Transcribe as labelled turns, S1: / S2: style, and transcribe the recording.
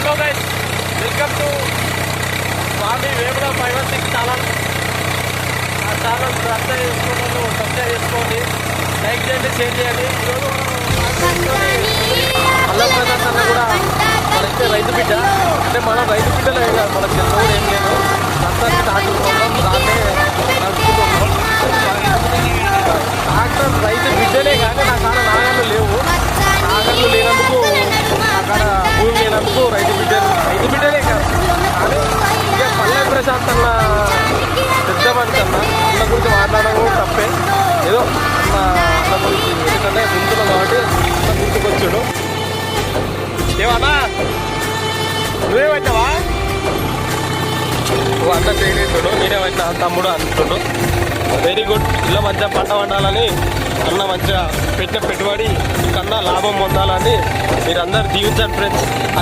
S1: Hello guys, welcome to Swami Vemula 516 channel. ఆ channel subscribe చేసుకోండి, like చేయండి, షేర్ చేయండి. ఈరోజు అల్లం ప్రసాద్ అన్న కూడా మనకి రైతు బిడ్డ, అంటే మనం రైతు బిడ్డలే కాదు, మనకు తెలుగు ఏం లేదు. ట్రాక్టర్ దాన్నే నడుపుకుంటున్నాం. ట్రాక్టర్ రైతు బిడ్డలే కానీ నా కాడ నాగళ్ళు లేవు. నాగళ్ళు లేనందుకు, నా కాడ భూమి లేనందుకు రైతు బిడ్డలే కాదు. కానీ ఇక పల్లె ప్రశాంత్ అన్న పెద్ద మనిషి అన్న గురించి మాట్లాడడం కూడా తప్పే. ఏదో అన్న గురించి, ఎందుకంటే గుంతులు కాబట్టి అన్న గుర్తుకొచ్చాడు. ఏమన్నా నువ్వే పెట్టావా? నువ్వు అన్న చేయలేసాడు, నేనే పెట్టిన తమ్ముడు అంటున్నాడు. Very good. ఇలా మంచిగా పంట పండాలని, అన్న మంచిగా పెట్టిన పెట్టుబడి కన్నా లాభం పొందాలని మీరందరూ దీవించండి ఫ్రెండ్స్.